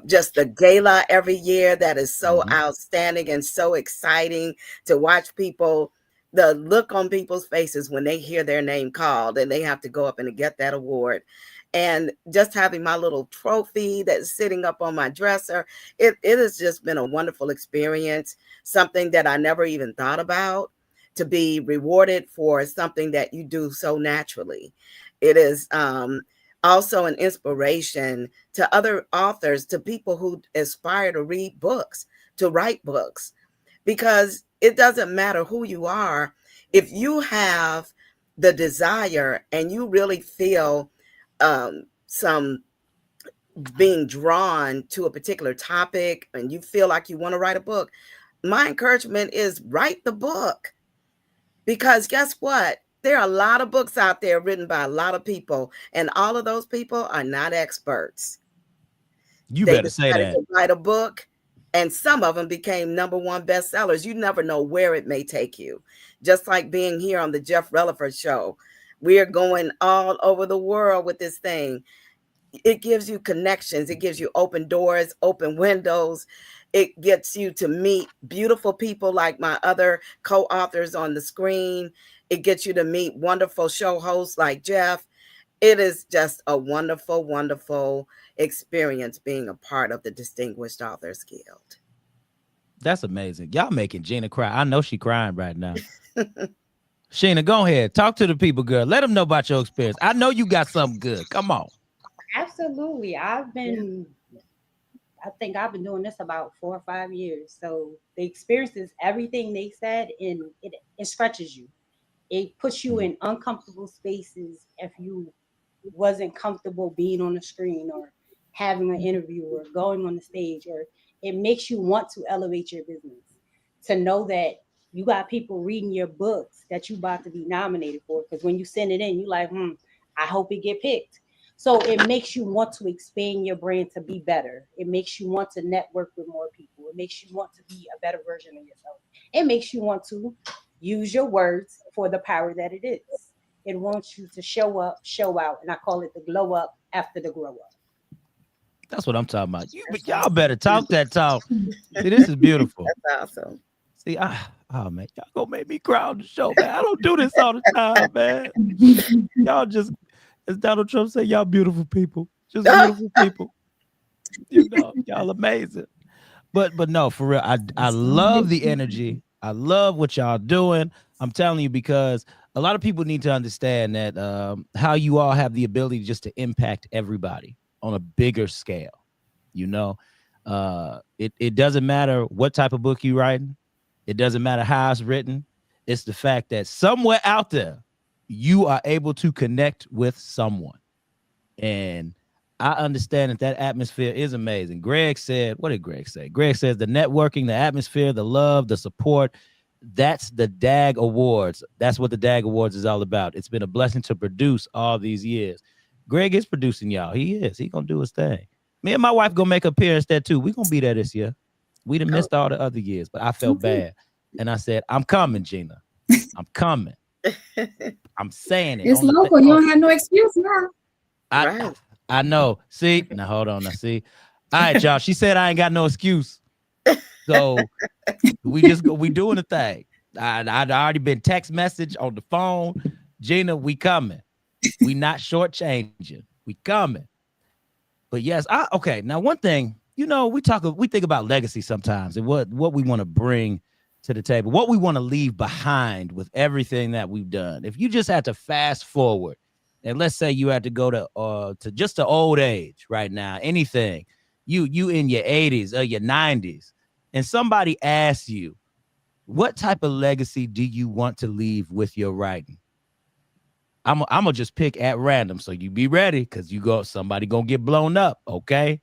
just the gala every year that is so outstanding and so exciting to watch people. The look on people's faces when they hear their name called and they have to go up and get that award. And just having my little trophy that's sitting up on my dresser, it has just been a wonderful experience, something that I never even thought about, to be rewarded for something that you do so naturally. It is also an inspiration to other authors, to people who aspire to read books, to write books, because it doesn't matter who you are. If you have the desire and you really feel some being drawn to a particular topic and you feel like you want to write a book, my encouragement is write the book. Because guess what? There are a lot of books out there written by a lot of people, and all of those people are not experts. You They better say decided that. to write a book, and some of them became #1 bestsellers. You never know where it may take you. Just like being here on the Jeff Relaford show. We are going all over the world with this thing. It gives you connections. It gives you open doors, open windows. It gets you to meet beautiful people like my other co-authors on the screen. It gets you to meet wonderful show hosts like Jeff. It is just a wonderful, wonderful experience being a part of the Distinguished Authors Guild. That's amazing. Y'all making Gina cry. I know she crying right now. Sheena, go ahead. Talk to the people, girl. Let them know about your experience. I know you got something good. Come on. Absolutely. I think I've been doing this about 4 or 5 years. So the experience is everything they said, and it stretches you. It puts you in uncomfortable spaces if you wasn't comfortable being on the screen or having an interview or going on the stage, or it makes you want to elevate your business. To know that you got people reading your books that you about to be nominated for. Because when you send it in, you like, I hope it get picked. So it makes you want to expand your brand to be better. It makes you want to network with more people. It makes you want to be a better version of yourself. It makes you want to use your words for the power that it is. It wants you to show up, show out, and I call it the glow up after the grow up. That's what I'm talking about. Y'all better talk that talk. See, this is beautiful. That's awesome. See, oh man, y'all gonna make me cry on the show, man. I don't do this all the time, man. Y'all just, as Donald Trump said, y'all beautiful people, just beautiful people. You know, y'all amazing. But no, for real, I love the energy. I love what y'all doing. I'm telling you, because a lot of people need to understand that how you all have the ability just to impact everybody on a bigger scale. You know, it doesn't matter what type of book you're writing. It doesn't matter how it's written. It's the fact that somewhere out there, you are able to connect with someone. And I understand that atmosphere is amazing. Greg said, what did Greg say? Greg says the networking, the atmosphere, the love, the support, that's the DAG Awards. That's what the DAG Awards is all about. It's been a blessing to produce all these years. Greg is producing y'all. He is. He gonna do his thing. Me and my wife gonna make an appearance there too. We gonna be there this year. We done missed all the other years, but I felt Okay. bad. And I said, I'm coming, Gina. I'm coming. I'm saying it It's on the local. You don't have no excuse now. I Right. I know. See, now hold on. Now see. All right, y'all. She said I ain't got no excuse. So we doing the thing. I'd already been text message on the phone. Gina, we coming. We not shortchanging. We coming. But yes, okay. Now one thing, we think about legacy sometimes and what we want to bring to the table, what we want to leave behind with everything that we've done. If you just had to fast forward, and let's say you had to go to just the old age right now, anything, you in your 80s or your 90s, and somebody asks you, what type of legacy do you want to leave with your writing? I'm gonna just pick at random, so you be ready, because somebody gonna get blown up. Okay,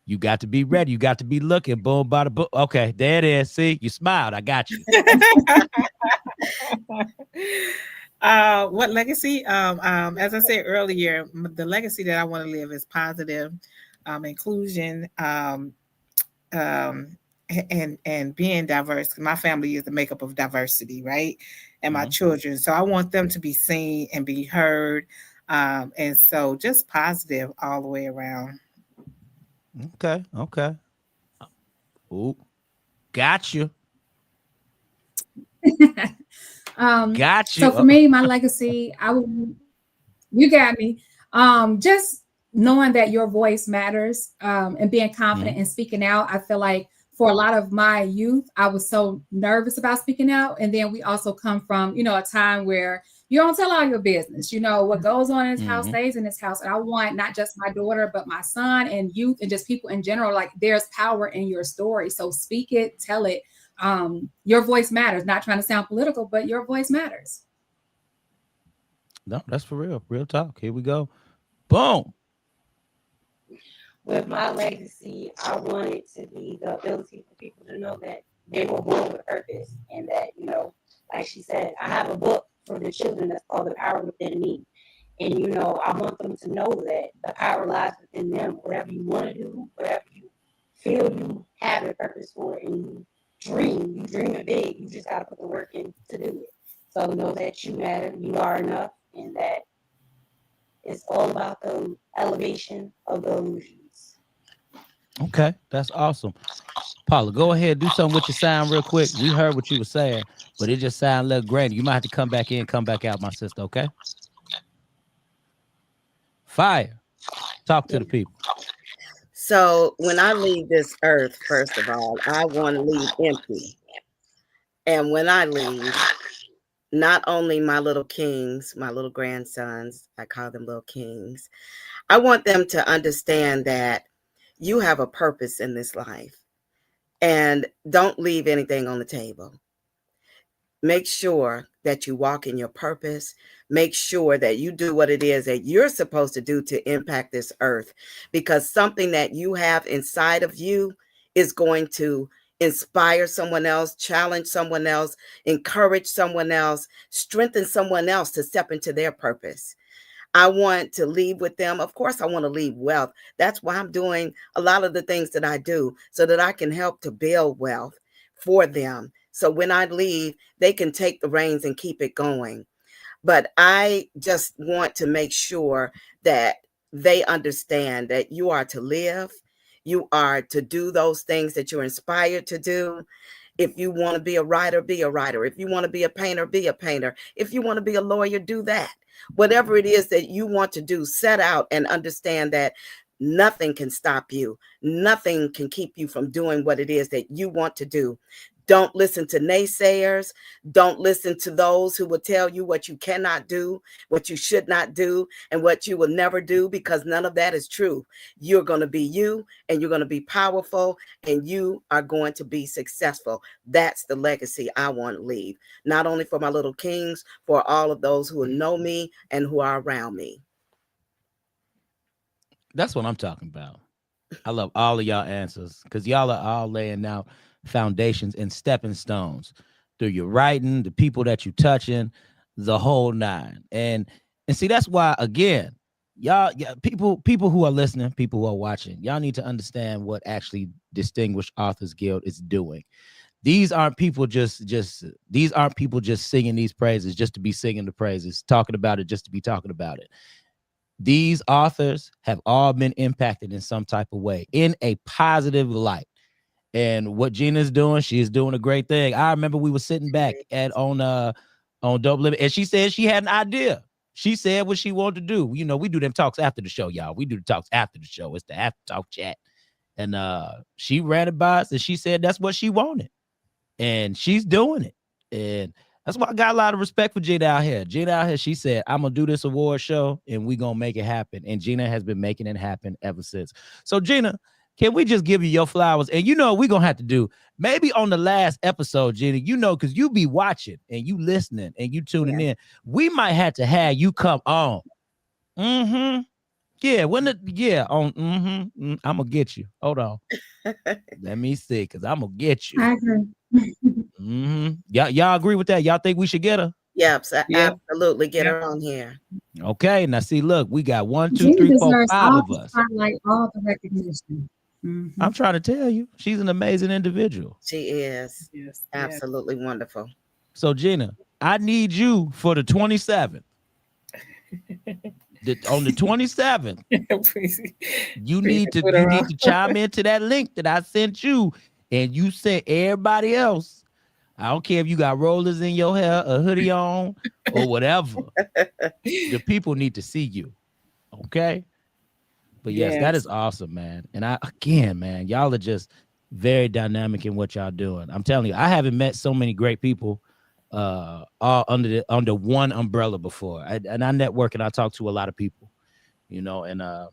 you got to be ready. You got to be looking. Boom, bada, boom. Okay, there it is. See, you smiled. I got you. What legacy? As I said earlier, the legacy that I want to live is positive, inclusion, and being diverse. My family is the makeup of diversity, right? And my children. So I want them to be seen and be heard. And so just positive all the way around. Okay. Ooh, got you. Got you. So for me, my legacy, you got me. Just knowing that your voice matters, and being confident and speaking out. I feel like for a lot of my youth, I was so nervous about speaking out. And then we also come from, a time where you don't tell all your business. What goes on in this house stays in this house. And I want not just my daughter, but my son and youth and just people in general, like there's power in your story. So speak it, tell it. Your voice matters. Not trying to sound political, but your voice matters. No, that's for real. Real talk. Here we go. Boom. With my legacy, I want it to be the ability for people to know that they were born with purpose, and that, like she said, I have a book for the children that's called The Power Within Me. And, I want them to know that the power lies within them. Whatever you want to do, whatever you feel you have a purpose for, and you dream it big. You just got to put the work in to do it. So know that you matter, you are enough, and that it's all about the elevation of the illusions. Okay, that's awesome. Paula, go ahead, do something with your sound real quick. We heard what you were saying, but it just sounded a little grainy. You might have to come back in, come back out, my sister, okay? Fire. Talk to the people. So when I leave this earth, first of all, I want to leave empty. And when I leave, not only my little kings, my little grandsons, I call them little kings, I want them to understand that you have a purpose in this life, and don't leave anything on the table. Make sure that you walk in your purpose. Make sure that you do what it is that you're supposed to do to impact this earth, because something that you have inside of you is going to inspire someone else, challenge someone else, encourage someone else, strengthen someone else to step into their purpose. I want to leave with them. Of course, I want to leave wealth. That's why I'm doing a lot of the things that I do, so that I can help to build wealth for them. So when I leave, they can take the reins and keep it going. But I just want to make sure that they understand that you are to live. You are to do those things that you're inspired to do. If you want to be a writer, be a writer. If you want to be a painter, be a painter. If you want to be a lawyer, do that. Whatever it is that you want to do, set out and understand that nothing can stop you. Nothing can keep you from doing what it is that you want to do. Don't listen to naysayers. Don't listen to those who will tell you what you cannot do, what you should not do, and what you will never do, because none of that is true. You're going to be you, and you're going to be powerful, and you are going to be successful. That's the legacy I want to leave, not only for my little kings, for all of those who know me and who are around me. That's what I'm talking about. I love all of y'all answers, because y'all are all laying out foundations and stepping stones through your writing, the people that you touching, the whole nine. And see, that's why, again, y'all, yeah, people who are listening, people who are watching, y'all need to understand what actually Distinguished Authors Guild is doing. These aren't people these aren't people just singing these praises just to be singing the praises, talking about it just to be talking about it. These authors have all been impacted in some type of way, in a positive light. And what Gina's doing, she is doing a great thing. I remember we were sitting back on Double Limit, and she said she had an idea. She said what she wanted to do. You know, we do them talks after the show, y'all. We do the talks after the show. It's the after talk chat. And she ran it by us, and she said that's what she wanted. And she's doing it. And that's why I got a lot of respect for Gina out here. Gina out here, she said, I'm going to do this award show, and we're going to make it happen. And Gina has been making it happen ever since. So, Gina, can we just give you your flowers? And you know, we're going to have to do maybe on the last episode, Gina, you know, because you be watching and you listening and you tuning in. We might have to have you come on. Mm-hmm. Yeah, I'm gonna get you. Hold on. Let me see, because I'm gonna get you. I agree. Y'all agree with that? Y'all think we should get her? Yep, absolutely. Get her on here. Okay, now see, look, we got 1, 2, Gina 3, 4, deserves 5 all of the us. spotlight, all the recognition. I'm trying to tell you, she's an amazing individual. She is. Yes. Absolutely wonderful. So, Gina, I need you for the 27th. On the 27th, you need to chime into that link that I sent you, and you sent everybody else. I don't care if you got rollers in your hair, a hoodie on, or whatever. The people need to see you. Okay? But yes, that is awesome, man. And man, y'all are just very dynamic in what y'all doing. I'm telling you, I haven't met so many great people all under one umbrella before. And I network and I talk to a lot of people, you know, and a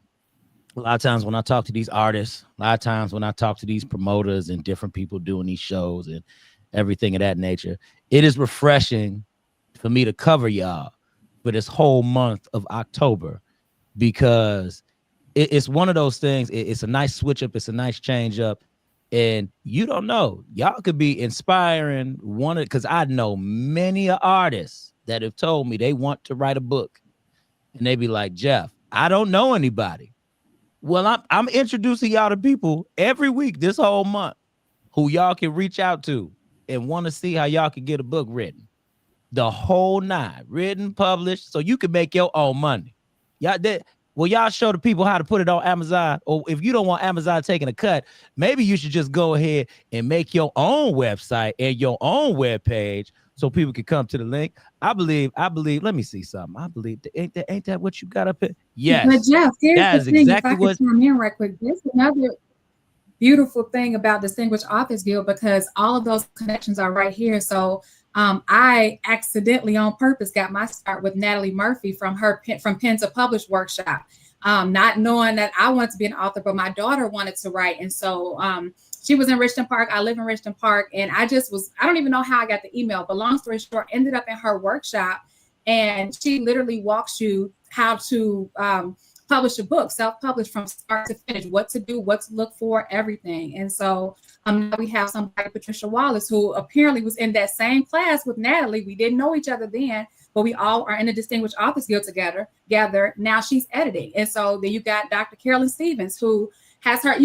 lot of times when I talk to these artists, a lot of times when I talk to these promoters and different people doing these shows and everything of that nature, it is refreshing for me to cover y'all for this whole month of October, because it's one of those things. It's a nice switch up. It's a nice change up. And you don't know, y'all could be inspiring because I know many artists that have told me they want to write a book, and they be like, Jeff, I don't know anybody. Well, I'm introducing y'all to people every week this whole month who y'all can reach out to and want to see how y'all can get a book written. The whole 9, written, published, so you can make your own money. Y'all show the people how to put it on Amazon, or if you don't want Amazon taking a cut, maybe you should just go ahead and make your own website and your own web page so people can come to the link. I believe, let me see something. I believe ain't that what you got up here? Yes. But Jeff, here's the thing. Exactly if I could chime in right quick, there's another beautiful thing about Distinguished Authors Guild, because all of those connections are right here. So I accidentally on purpose got my start with Natalie Murphy from Pen to Publish workshop, not knowing that I wanted to be an author, but my daughter wanted to write. And so she was in Richmond Park. I live in Richmond Park. And I don't even know how I got the email, but long story short, ended up in her workshop. And she literally walks you how to publish a book, self-publish from start to finish, what to do, what to look for, everything. And so now we have somebody, Patricia Wallace, who apparently was in that same class with Natalie. We didn't know each other then, but we all are in the Distinguished Authors Guild together. Now she's editing. And so then you got Dr. Carolyn Stevens, who has her,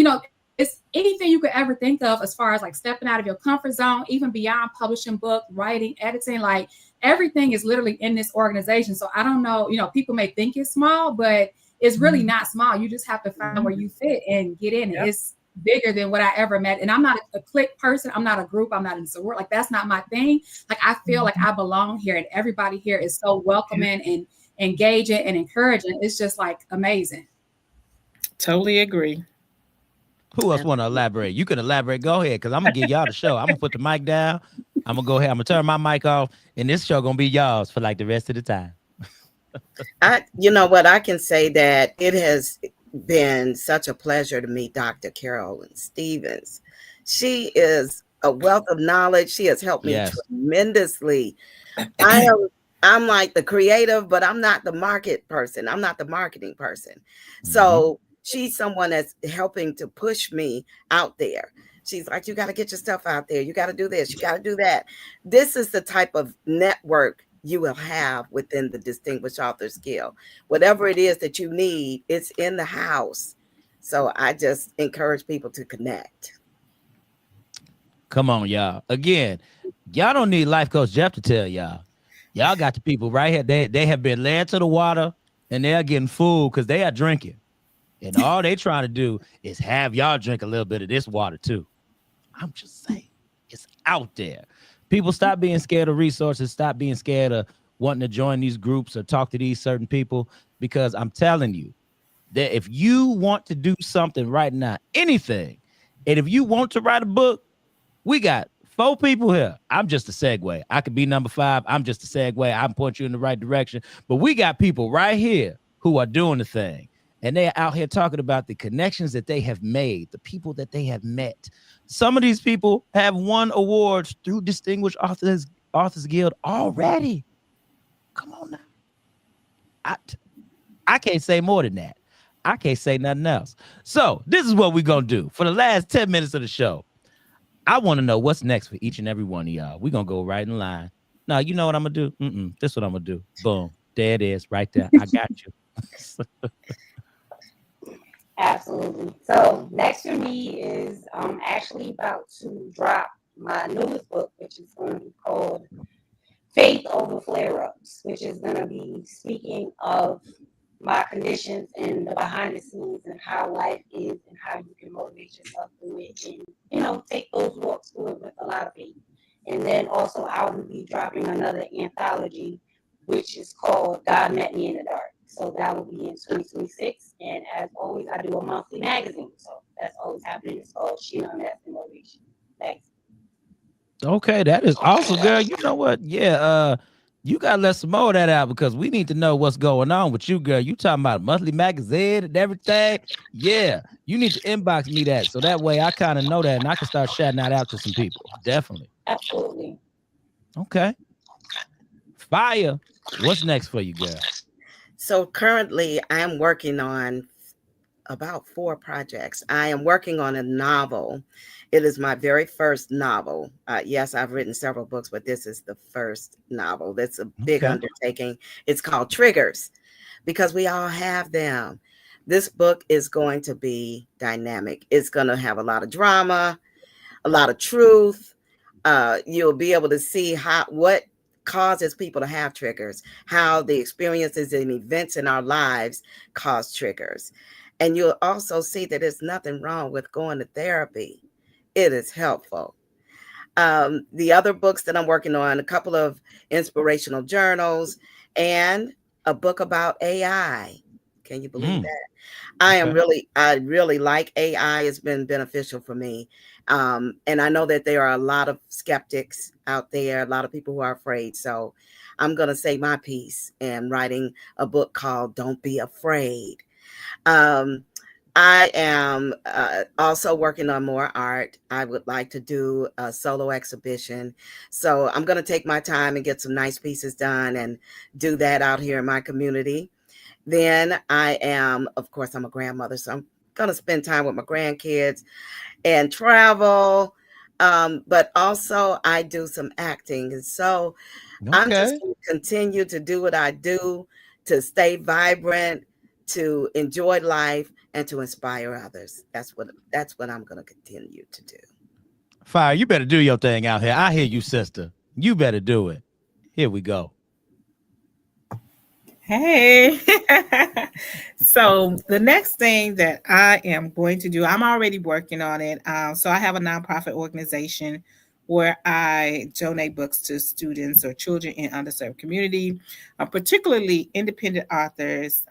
it's anything you could ever think of as far as like stepping out of your comfort zone, even beyond publishing book, writing, editing, like everything is literally in this organization. So I don't know, people may think it's small, but it's really not small. You just have to find where you fit and get in. Yep. It's bigger than what I ever met. And I'm not a clique person. I'm not a group. I'm not in the world. Like, that's not my thing. Like, I feel like I belong here, and everybody here is so welcoming and engaging and encouraging. It's just like amazing. Totally agree. Who else want to elaborate? You can elaborate. Go ahead, because I'm going to give y'all the show. I'm going to put the mic down. I'm going to go ahead. I'm going to turn my mic off. And this show going to be y'all's for like the rest of the time. You know what, I can say that it has been such a pleasure to meet Dr. Carolyn Stevens. She is a wealth of knowledge. She has helped me tremendously. I'm like the creative, but I'm not the market person. I'm not the marketing person. So she's someone that's helping to push me out there. She's like, you got to get your stuff out there. You got to do this. You got to do that. This is the type of network you will have within the Distinguished Author Skill. Whatever it is that you need, it's in the house. So I just encourage people to connect. Come on, y'all. Again, y'all don't need Life Coach Jeff to tell y'all. Y'all got the people right here. They have been led to the water and they're getting food because they are drinking. And all they trying to do is have y'all drink a little bit of this water too. I'm just saying, it's out there. People stop being scared of resources, stop being scared of wanting to join these groups or talk to these certain people, because I'm telling you that if you want to do something right now, anything, and if you want to write a book, we got 4 people here. I'm just a segue. I could be number 5. I'm just a segue. I'm pointing you in the right direction. But we got people right here who are doing the thing. And they're out here talking about the connections that they have made, the people that they have met. Some of these people have won awards through Distinguished Authors Guild already. Come on now. I can't say more than that. I can't say nothing else. So this is what we're going to do. For the last 10 minutes of the show, I want to know what's next for each and every one of y'all. We're going to go right in line. Now, you know what I'm going to do? This is what I'm going to do. Boom. There it is right there. I got you. Absolutely. So next for me is I'm actually about to drop my newest book, which is going to be called Faith Over Flare-Ups, which is going to be speaking of my conditions and the behind the scenes and how life is and how you can motivate yourself through it and, take those walks through it with a lot of faith. And then also I will be dropping another anthology, which is called God Met Me in the Dark. So that will be in 2026. And as always, I do a monthly magazine. So that's always happening. It's called Sheena Master Motivation. Thanks. Okay, that is awesome, girl. You know what? Yeah, you gotta let some more of that out because we need to know what's going on with you, girl. You talking about monthly magazine and everything? Yeah, you need to inbox me that so that way I kind of know that and I can start shouting that out to some people. Definitely. Absolutely. Okay. Fire. What's next for you, girl? So currently I'm working on about 4 projects. I am working on a novel. It is my very first novel. Yes, I've written several books, but this is the first novel. That's a big undertaking. It's called Triggers because we all have them. This book is going to be dynamic. It's going to have a lot of drama, a lot of truth. You'll be able to see what causes people to have triggers, how the experiences and events in our lives cause triggers. And you'll also see that there's nothing wrong with going to therapy. It is helpful. The other books that I'm working on, a couple of inspirational journals and a book about AI. Can you believe that? I really like AI. It's been beneficial for me. And I know that there are a lot of skeptics out there, a lot of people who are afraid. So I'm going to say my piece and writing a book called Don't Be Afraid. I am also working on more art. I would like to do a solo exhibition. So I'm going to take my time and get some nice pieces done and do that out here in my community. Then of course, I'm a grandmother, so I'm going to spend time with my grandkids and travel. But also I do some acting. And so I'm just going to continue to do what I do, to stay vibrant, to enjoy life, and to inspire others. That's what I'm going to continue to do. Fire, you better do your thing out here. I hear you, sister. You better do it. Here we go. Hey. So the next thing that I am going to do, I'm already working on it. So I have a nonprofit organization where I donate books to students or children in underserved community, particularly independent authors,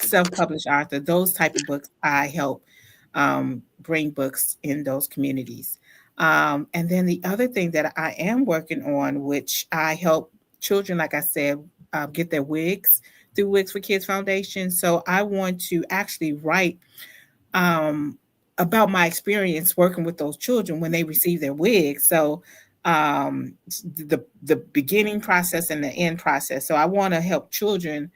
self-published author, those type of books. I help bring books in those communities. And then the other thing that I am working on, which I help children, like I said, get their wigs through Wigs for Kids Foundation. So I want to actually write about my experience working with those children when they receive their wigs. So the beginning process and the end process. So I want to help children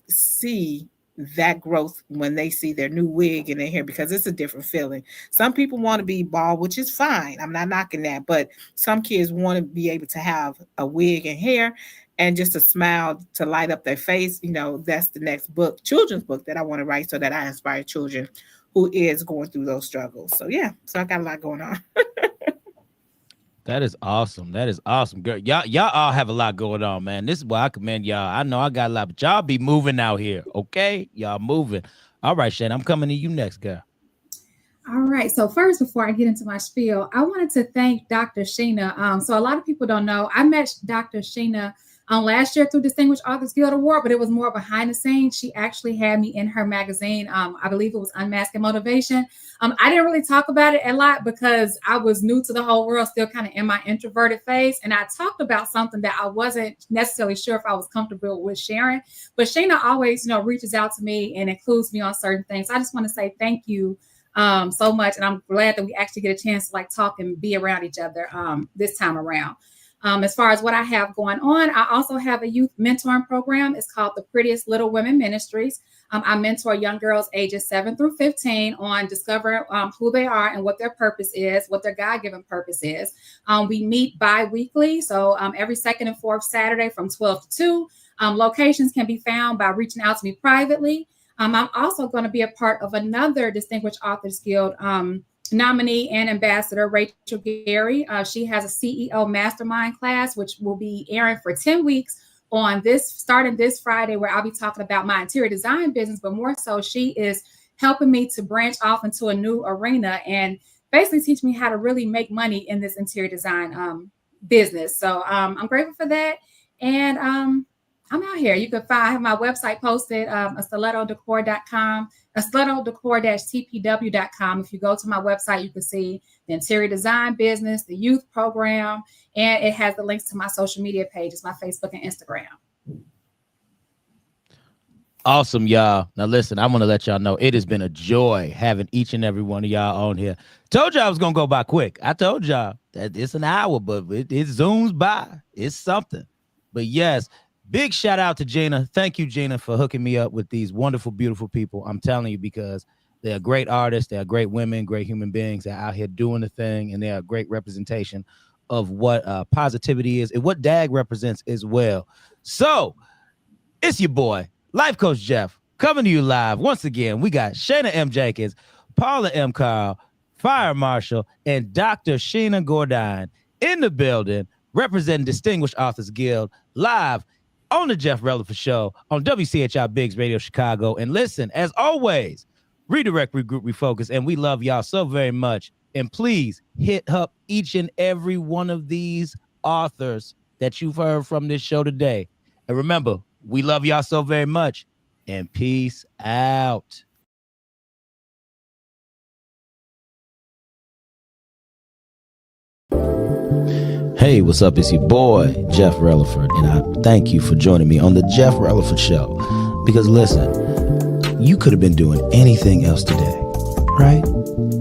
see that growth when they see their new wig in their hair, because it's a different feeling. Some people want to be bald, which is fine. I'm not knocking that, but some kids want to be able to have a wig and hair and just a smile to light up their face. That's the next book, children's book, that I want to write, so that I inspire children who is going through those struggles. So yeah, so I got a lot going on. That is awesome. That is awesome, girl. Y'all all have a lot going on, man. This is why I commend y'all. I know I got a lot, but y'all be moving out here, okay? Y'all moving. All right, Shane, I'm coming to you next, girl. All right. So first, before I get into my spiel, I wanted to thank Dr. Sheena. So a lot of people don't know, I met Dr. Sheena last year through Distinguished Authors Guild Award, but it was more behind the scenes. She actually had me in her magazine. I believe it was Unmasking Motivation. I didn't really talk about it a lot because I was new to the whole world, still kind of in my introverted phase. And I talked about something that I wasn't necessarily sure if I was comfortable with sharing. But Sheena always, reaches out to me and includes me on certain things. So I just want to say thank you so much. And I'm glad that we actually get a chance to talk and be around each other this time around. As far as what I have going on, I also have a youth mentoring program. It's called the Prettiest Little Women Ministries. I mentor young girls ages 7 through 15 on discovering who they are and what their purpose is, what their God-given purpose is. We meet bi-weekly, so every second and fourth Saturday from 12 to 2. Locations can be found by reaching out to me privately. I'm also going to be a part of another Distinguished Authors Guild nominee and ambassador, Rachel Gary. She has a CEO mastermind class, which will be airing for 10 weeks starting this Friday, where I'll be talking about my interior design business, but more so she is helping me to branch off into a new arena and basically teach me how to really make money in this interior design business. So I'm grateful for that. And I'm out here. You can I have my website posted, stilettodecor.com, stilettodecor-tpw.com. If you go to my website, you can see the interior design business, the youth program, and it has the links to my social media pages, my Facebook and Instagram. Awesome, y'all. Now listen, I want to let y'all know it has been a joy having each and every one of y'all on here. Told y'all I was gonna go by quick. I told y'all that it's an hour, but it zooms by. It's something. But yes, big shout out to Gina. Thank you, Gina, for hooking me up with these wonderful, beautiful people. I'm telling you, because they're great artists, they're great women, great human beings. They're out here doing the thing, and they're a great representation of what positivity is and what DAG represents as well. So it's your boy, Life Coach Jeff, coming to you live. Once again, we got Shayna M. Jenkins, Paula M. Carl, Fire Marshal, and Dr. Sheena Gordine in the building, representing Distinguished Authors Guild, live on the Jeff Relaford Show on WCHI Biggs Radio Chicago. And listen, as always, redirect, regroup, refocus, and we love y'all so very much. And please hit up each and every one of these authors that you've heard from this show today. And remember, we love y'all so very much, and peace out. Hey, what's up? It's your boy, Jeff Relaford, and I thank you for joining me on the Jeff Relaford Show. Because listen, you could have been doing anything else today, right?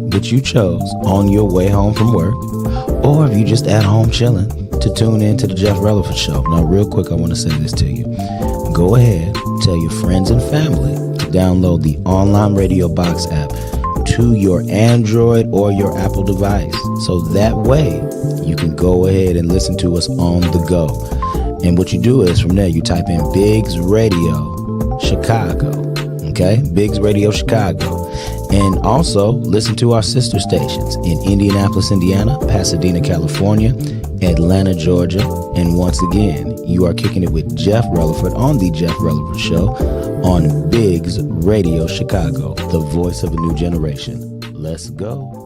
But you chose on your way home from work, or if you just at home chilling, to tune in to the Jeff Relaford Show. Now, real quick, I want to say this to you. Go ahead, tell your friends and family to download the online radio box app to your Android or your Apple device. So that way you can go ahead and listen to us on the go. And what you do is from there, you type in Biggs Radio Chicago. Okay? Biggs Radio Chicago. And also listen to our sister stations in Indianapolis, Indiana, Pasadena, California, Atlanta, Georgia. And once again, you are kicking it with Jeff Relaford on the Jeff Relaford Show on Biggs Radio Chicago, the voice of a new generation. Let's go.